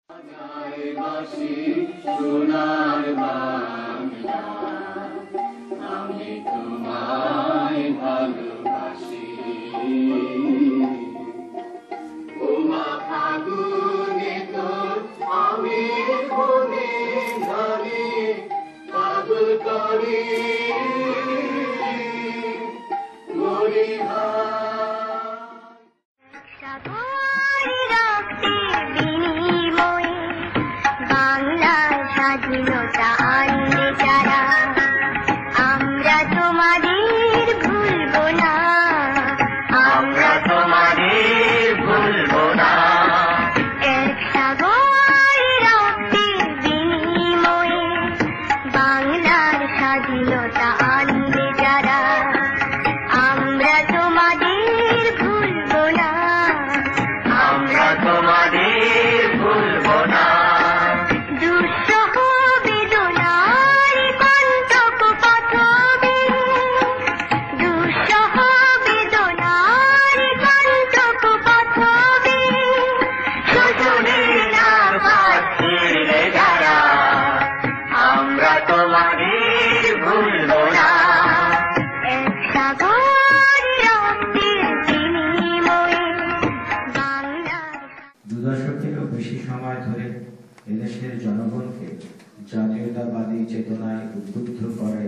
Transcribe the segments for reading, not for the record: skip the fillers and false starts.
আমি তোমায় ভালোবাসি উমা ফাগুনে তোর আমের বনে ধরে পাগল করে মরি স্বাধীনতা আনবে যারা আমরা তোমাদের ভুলবো না, আমরা তোমাদের ভুলবো না। এক সাগর রক্তের বিনিময়ে বাংলার স্বাধীনতা আনবে যারা আমরা তোমাদের ভুলবো না, আমরা তোমাদের ভুলবো না। দশকেরও বেশি সময় ধরে এদেশের জনগণকে জাতীয়তাবাদী চেতনায় উদ্বুদ্ধ করে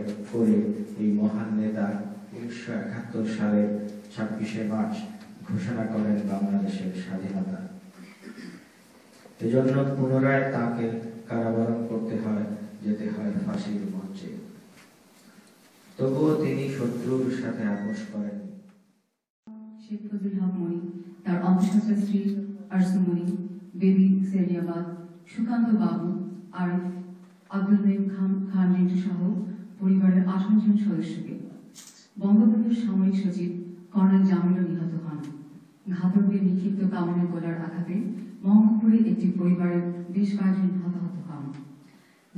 এই মহান নেতা 1971 সালের 26শে মার্চ ঘোষণা করেন বাংলাদেশের স্বাধীনতা। এজন্য পুনরায় তাকে কারাবরণ করতে হয়, যেতে হয় ফাঁসির মঞ্চে। তবুও তিনি শত্রুর সাথে আপোষ করেননি। শেখ ফজলুল হক মনি, তার অবসরপ্রাপ্ত স্ত্রী আরজু মনি, বেবি সেলিয়াবাদ, সুকান্ত বাবু, আরিফ, আব্দুল মেম খান রিন্টু সহ পরিবারের 58 জন সদস্যকে বঙ্গবন্ধুর সামরিক সচিব কর্নেল জামিলও নিহত হন। ঘাতকদের নিক্ষিপ্ত কামানের গোলার আঘাতে মঙ্গলপুরে একটি পরিবারের বেশ কয়েকজন হতাহত হন।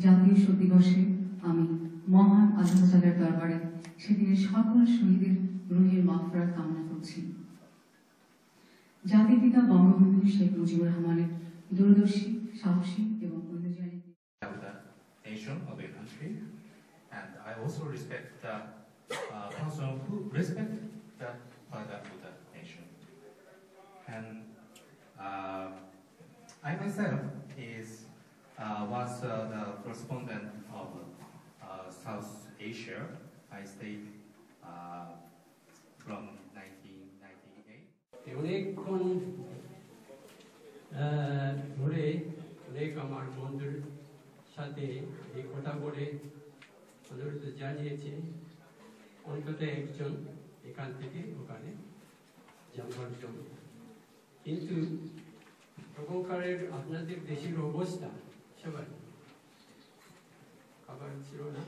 জাতীয় শোক দিবসে আমি মহান আল্লাহ তাআলার দরবারে সেদিনের সকল শহীদের রুহের মাগফিরাত কামনা করছি। জাতির পিতা বঙ্গবন্ধু শেখ মুজিবুর রহমানের দূরদর্শী, সাহসী এবং অনুযায়ী nation of a country, and I also respect the person who respect the father of the nation. And I myself was the correspondent of South Asia. I stayed from 1998. অনেকক্ষণ ধরে আমার বন্ধুর সাথে এই কথা বলে অনুরোধ জানিয়েছে অন্তত একজন এখান থেকে ওখানে যাওয়ার জন্য। কিন্তু তখনকারের আপনাদের দেশের অবস্থা সবাই খাবার ছিল না,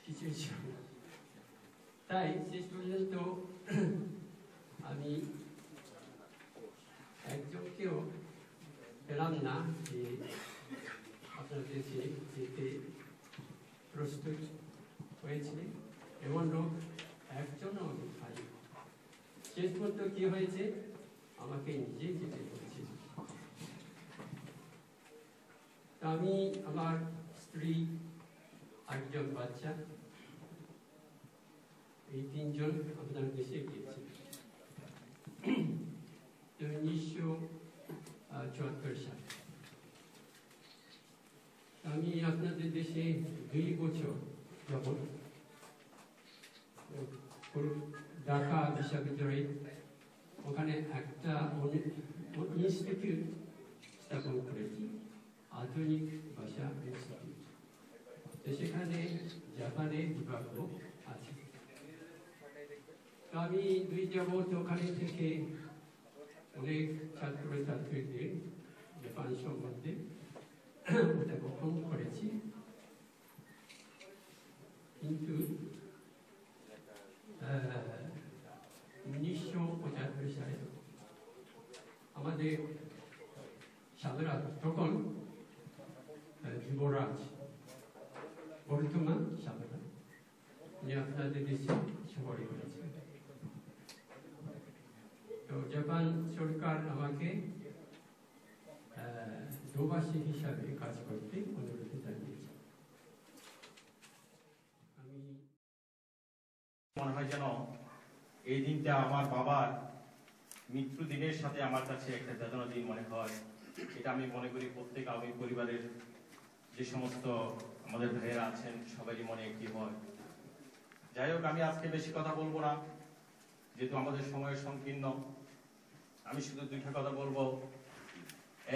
কিছুই ছিল না, তাই শেষ পর্যন্ত আমি একজনকেও পেলাম না যে আপনার দেশে যেতে প্রস্তুত হয়েছে, এমন লোক একজনও আমি পাই। শেষ পর্যন্ত কি হয়েছে, আমাকে নিজেই যেতে হয়েছে। আমি, আমার স্ত্রী, একজন বাচ্চা, এই তিনজন আপনার দেশে গিয়েছি 1974 সালে। আমি আপনাদের দেশে 2 বছর যাবৎ ঢাকা বিশ্ববিদ্যালয়ে ওখানে একটা ইনস্টিটিউট স্থাপন করেছি, আধুনিক ভাষা ইনস্টিটিউট। তো সেখানে জাপানে বিভাগ আছে। তো আমি 2 যাবৎ ওখানে থেকে অনেক ছাত্রছাত্রীদের জাপান সম্বন্ধে উপস্থাপন করেছি। কিন্তু 1975 সালে আমাদের সাধারণ তখন যুবরাজ বর্তমান সাধারণ উনি আপনাদের দেশে সফরে করেছে। তো জাপান সরকার আমাকে প্রবাসী হিসাবে কাজ করতে অনুরোধ জানিয়েছি। আমি মনে হয় যেন এই দিনটা আমার বাবার মৃত্যু দিনের সাথে আমার কাছে একটা বেদনা দিন মনে হয়। এটা আমি মনে করি প্রত্যেক আমি পরিবারের যে সমস্ত আমাদের ভাইয়েরা আছেন সবারই মনে একটি হয়। যাই হোক, আমি আজকে বেশি কথা বলবো না, যেহেতু আমাদের সময় সংকীর্ণ। আমি শুধু দুইটা কথা বলবো।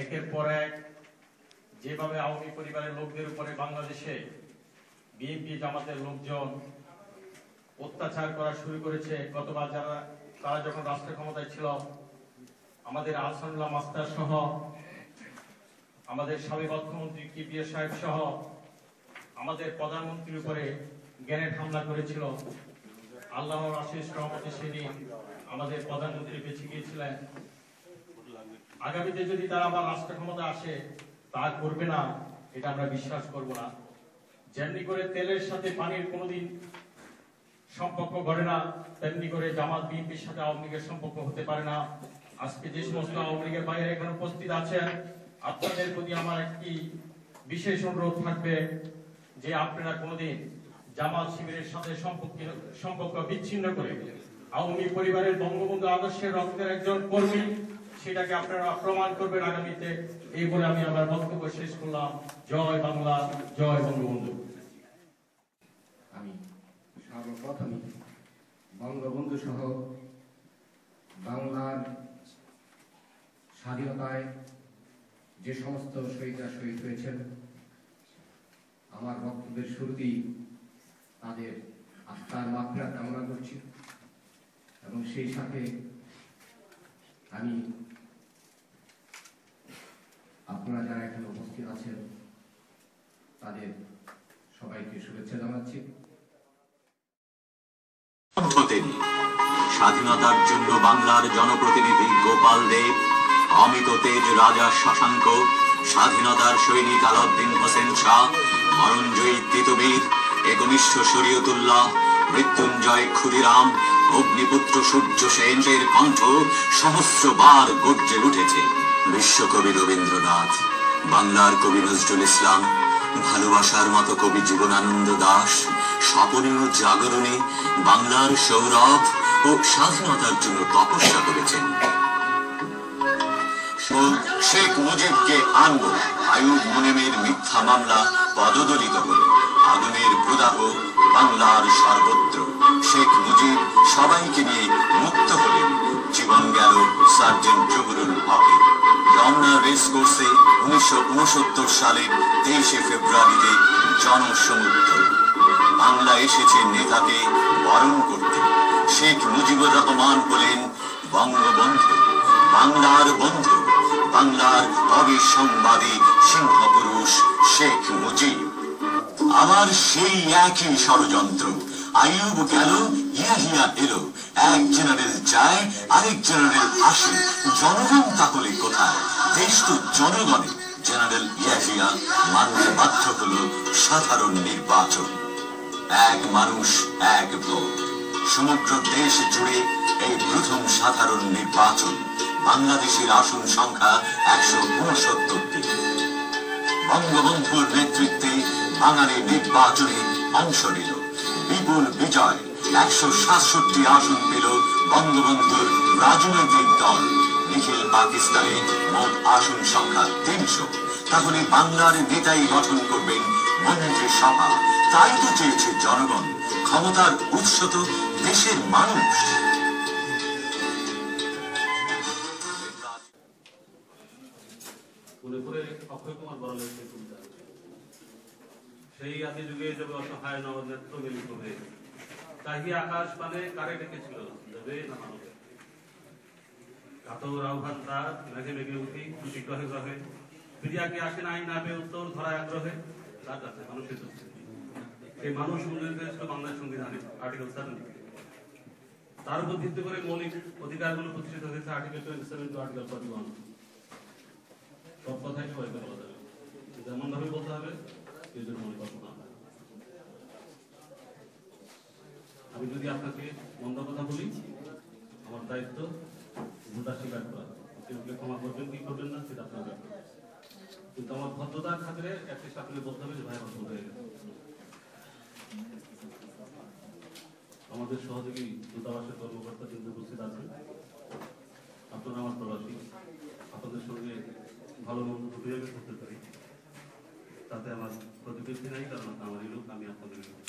একের পর এক যেভাবে আওয়ামী পরিবারের লোকদের উপরে বাংলাদেশে বিএনপি জামাতের লোকজন অত্যাচার করা শুরু করেছে, গতবার তারা যখন রাষ্ট্র ক্ষমতায় ছিল, আমাদের আহসানুল্লাহ মাস্টার সহ, আমাদের সাবেক অর্থমন্ত্রী কিপিএস সাহেব সহ আমাদের প্রধানমন্ত্রীর উপরে গ্রেনেড হামলা করেছিল। আল্লাহর অশেষ রহমতে সেদিন আমাদের প্রধানমন্ত্রী বেঁচে গিয়েছিলেন। আগামীতে যদি তারা আবার রাষ্ট্র ক্ষমতা আসে, তা করবে না এটা আমরা বিশ্বাস করব না। যেমনি করে তেলের সাথে পানির কোনোদিন সম্পর্ক গড়ে না, তেমনি করে জামাত বিএনপির সাথে আওয়ামী লীগের সম্পর্ক হতে পারে না। আজকে যে সমস্ত আওয়ামী লীগের বাইরে এখানে উপস্থিত আছেন, আপনাদের প্রতি আমার একটি বিশেষ অনুরোধ থাকবে যে আপনারা কোনোদিন জামাত শিবিরের সাথে সম্পর্ক বিচ্ছিন্ন করে আওয়ামী পরিবারের বঙ্গবন্ধু আদর্শের রক্তের একজন কর্মী, সেটাকে আপনারা প্রমাণ করবেন আগামীতে। এই বলে আমি আমার বক্তব্য শেষ করলাম। জয় বাংলা, জয় বঙ্গবন্ধু। আমি সর্বপ্রথমে বঙ্গবন্ধু সহ বাংলার স্বাধীনতায় যে সমস্ত শহীদরা শহীদ হয়েছেন, আমার বক্তব্যের শুরুতেই তাদের আত্মার মাগফিরাত কামনা করছি এবং সেই সাথে আমি আপনারা যারা এখানে উপস্থিত আছেন তাদের সবাইকে শুভেচ্ছা জানাচ্ছি। স্বাধীনতার জন্য বাংলার জনপ্রতিনিধি গোপাল দেব, অমিত তেজ রাজা শশাঙ্ক, স্বাধীনতার সৈনিক আলাউদ্দিন হোসেন শাহ, মরণজয়ী তিতুমীর, একনিষ্ঠ শরীয়তুল্লাহ, মৃত্যুঞ্জয় ক্ষুদিরাম, অগ্নিপুত্র সূর্য সেনের কণ্ঠ সহস্রবার গর্জে উঠেছে। বিশ্বকবি রবীন্দ্রনাথ, বাংলার কবি নজরুল ইসলাম, ভালোবাসার মতো কবি জীবনানন্দ দাশ, স্বপনীয় জাগরণে বাংলার সৌরভ ও স্বাধীনতার জন্য তপস্যা করেছেন। শেখ মুজিবকে আনব, আইয়ুব মুনিমের মিথ্যা মামলা পদদলিত হল। আগুনের প্রদাহ বাংলার সর্বত্র। শেখ মুজিব সবাইকে নিয়ে মুক্ত হলেন। জীবন গেল সার্জেন্ট জহুরুল হকের। রমনা রেস কোর্সে 1969 সালের 23 ফেব্রুয়ারিতে জনসমুদ্র। বাংলা এসেছে নেতাকে বরণ করতে। শেখ মুজিবুর রহমান বলেন, বঙ্গবন্ধু বাংলার বন্ধু, বাংলার অবিসংবাদী সিংহপুরুষ শেখ মুজিব। আবার সেই একই ষড়যন্ত্র। আইয়ুব গেল, ইয়াহিয়া এলো। এক জেনারেল যায়, আরেক জেনারেল আসে। জনগণ তাহলে কোথায়? দেশ তো জনগণের। জেনারেল ইয়াহিয়া মানতে বাধ্য হল সাধারণ নির্বাচন। এক মানুষ এক ভোট। সমগ্র দেশ জুড়ে এই প্রথম সাধারণ নির্বাচন। বাংলাদেশের আসন সংখ্যা 169টি। বঙ্গবন্ধুর নেতৃত্বে বাঙালি নির্বাচনে অংশ নিল। বিপুল বিজয়। 167 আসন পেল বঙ্গবন্ধুর রাজনৈতিক দল। নিখিল পাকিস্তানে মোট আসন সংখ্যা 300। তাহলে বাংলার নেতাই গঠন করবেন মন্ত্রিসভা। তাই তো চেয়েছে জনগণ। ক্ষমতার উৎস তো দেশের মানুষ। অক্ষয় কুমার বড়লের সেই আদি যুগে যাবে অসহায় নবনেত্র মিলিত হয়ে চাহি আকাশ পানে কারে ডেকেছিল দেবে না মানবে। কাতর আহ্বান তার মেঘে মেঘে উঠি খুশি গ্রহে গ্রহে ফিরিয়াকে আসেন আইন নামে উত্তর ধরায় আগ্রহে তার কাছে মানুষের চলছে। সেই মানুষ উল্লেখ করেছিল বাংলাদেশ সংবিধানে আর্টিকেল 7। তার উপর ভিত্তি করে মৌলিক অধিকারগুলো প্রতিষ্ঠিত হয়েছে আর্টিকেল 27 টু আর্টিকেল 41। সব কথাই সবাইকে বলা যাবে, যেমন ভাবে বলতে হবে নিজের মনে কল্পনা। আমি যদি আপনাকে মন্দ কথা বলি, আমার দায়িত্ব ভুলটা স্বীকার করা। কেউ ক্ষমা করবেন কি করবেন না সেটা আপনার ব্যাপার। কিন্তু আমার ভদ্রতার খাতিরে একটি সাথে বলতে হবে যে ভাই আমার ভুল হয়ে গেছে। আমাদের সহযোগী দূতাবাসের কর্মকর্তা কিন্তু উপস্থিত আছেন, আপনারা আমার প্রবাসী, আপনাদের সঙ্গে ভালো মন্দ দুটোই আমি করতে পারি, তাতে আমার প্রতিবৃত্তি নাই, কারণ আমারই লোক, আমি আপনাদের লোক,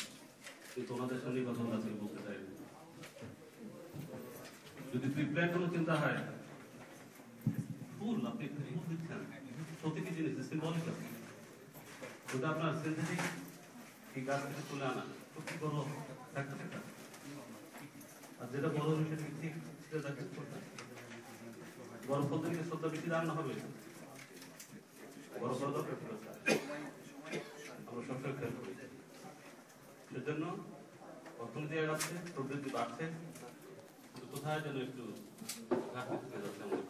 কিন্তু ওনাদের সঙ্গে কথা আজকে বলতে চাই। যদি প্রিপ্ল্যান কোনো চিন্তা হয়, ফুল আপনি ফুল দিচ্ছেন, প্রতিটি জিনিস সিম্বলিক, ওটা আপনার সিনথেটিক এই গাছ থেকে তুলে আনা সত্যি বড় একটা, আর যেটা বড় হবে সেটা ঠিক সেটা দেখেন, বড় পদ্ধতিকে শ্রদ্ধা বেশি রান্না হবে, বড় বড় দরকার আমরা সবসময় খেয়াল করি। সেজন্য অর্থনীতি আগাচ্ছে, প্রবৃদ্ধি বাড়ছে, কোথায় যেন একটু ঘাটতি থেকে যাচ্ছে আমাদের।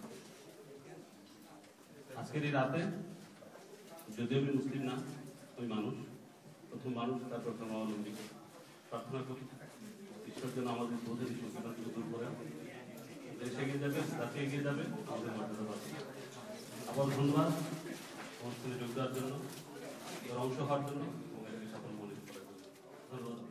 আজকের এই রাতে যদিও আমি মুসলিম না, ওই মানুষ, প্রথম মানুষ, তারপর ধর্মাবলম্বী, প্রার্থনা করি ঈশ্বর যেন আমাদের বোধের সংখ্যাটা থেকে দূর করে দেশ এগিয়ে যাবে, রাতে এগিয়ে যাবে, আমাদের মর্যাদা বাড়বে। আবার ধন্যবাদ অনুষ্ঠানে যোগ দেওয়ার জন্য, অংশ হওয়ার জন্য এবং এটাকে সফল মনে করার জন্য। ধন্যবাদ।